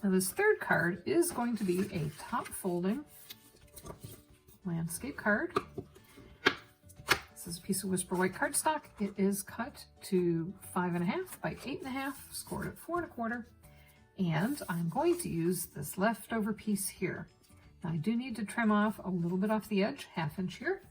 Now this third card is going to be a top folding landscape card. This is a piece of Whisper White cardstock. It is cut to 5.5 by 8.5, scored at 4 1/4. And I'm going to use this leftover piece here. Now I do need to trim off a little bit off the edge, 1/2 inch here.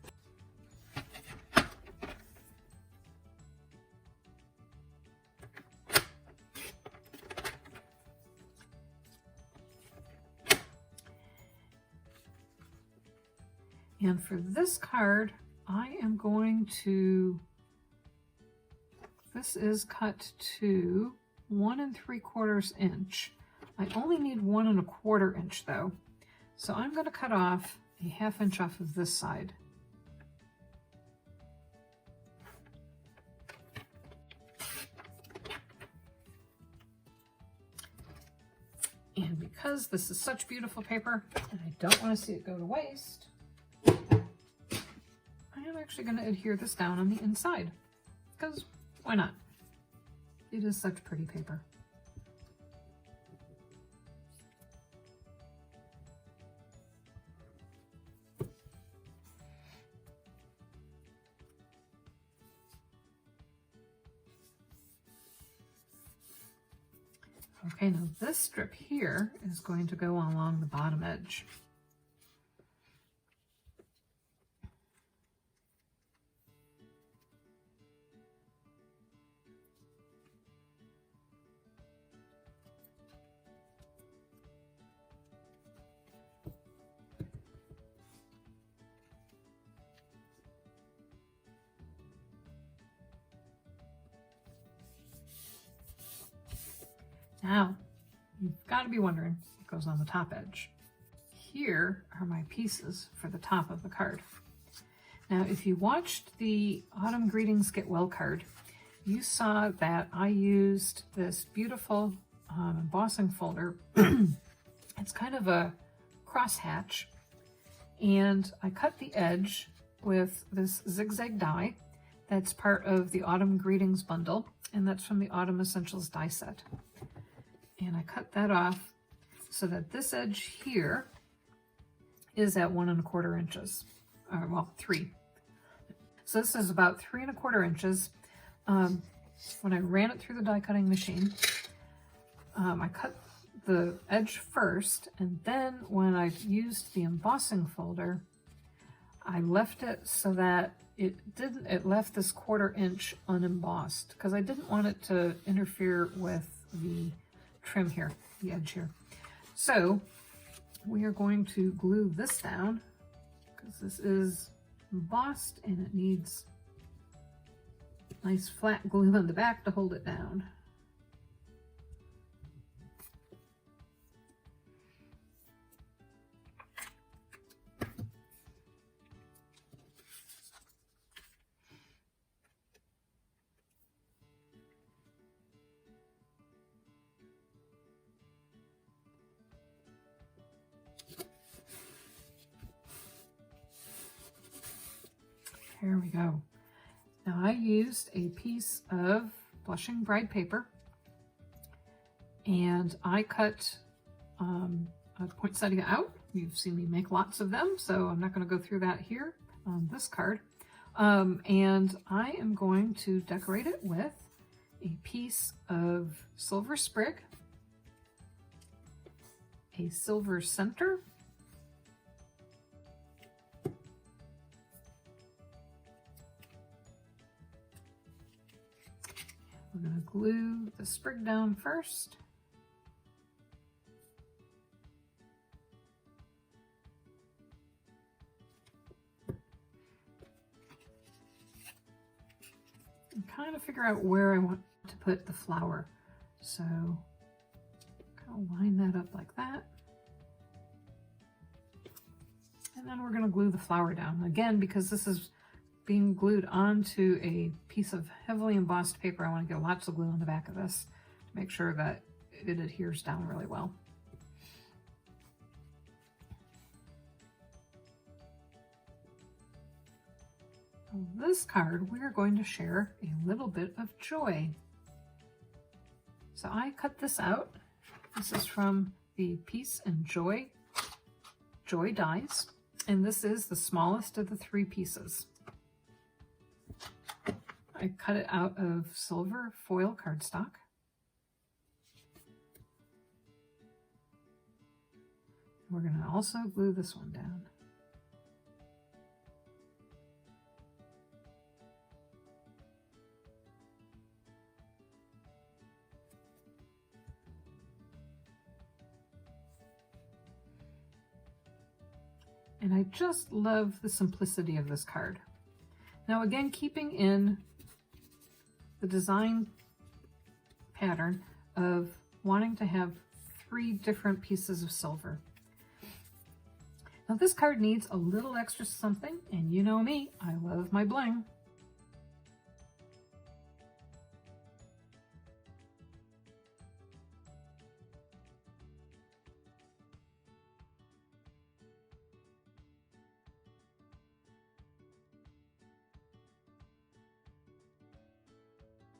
And for this card, I am going to, this is cut to 1 3/4 inch. I only need 1 1/4 inch though. So I'm going to cut off a 1/2 inch off of this side. And because this is such beautiful paper and I don't want to see it go to waste, I'm actually going to adhere this down on the inside, because why not? It is such pretty paper. Okay, now this strip here is going to go along the bottom edge. Now, you've got to be wondering what goes on the top edge. Here are my pieces for the top of the card. Now, if you watched the Autumn Greetings Get Well card, you saw that I used this beautiful embossing folder. It's kind of a crosshatch, and I cut the edge with this zigzag die that's part of the Autumn Greetings bundle, and that's from the Autumn Essentials die set. And I cut that off so that this edge here is at 1 1/4 inches, well, 3. So this is about 3 1/4 inches. When I ran it through the die cutting machine, I cut the edge first, and then when I used the embossing folder, I left it so that it left this 1/4 inch unembossed, because I didn't want it to interfere with the trim here, the edge here. So we are going to glue this down, because this is embossed and it needs nice flat glue on the back to hold it down. Here we go. Now I used a piece of blushing bride paper, and I cut a poinsettia out. You've seen me make lots of them, so I'm not going to go through that here on this card. And I am going to decorate it with a piece of silver sprig, a silver center, we're going to glue the sprig down first. And kind of figure out where I want to put the flower. So kind of line that up like that. And then we're going to glue the flower down. Again, because this is being glued onto a piece of heavily embossed paper, I want to get lots of glue on the back of this to make sure that it adheres down really well. On this card, we are going to share a little bit of joy. So I cut this out This is from the Peace and Joy dies, and this is the smallest of the 3 pieces. I cut it out of silver foil cardstock. We're going to also glue this one down. And I just love the simplicity of this card. Now again, keeping in the design pattern of wanting to have 3 different pieces of silver. Now this card needs a little extra something, and you know me, I love my bling.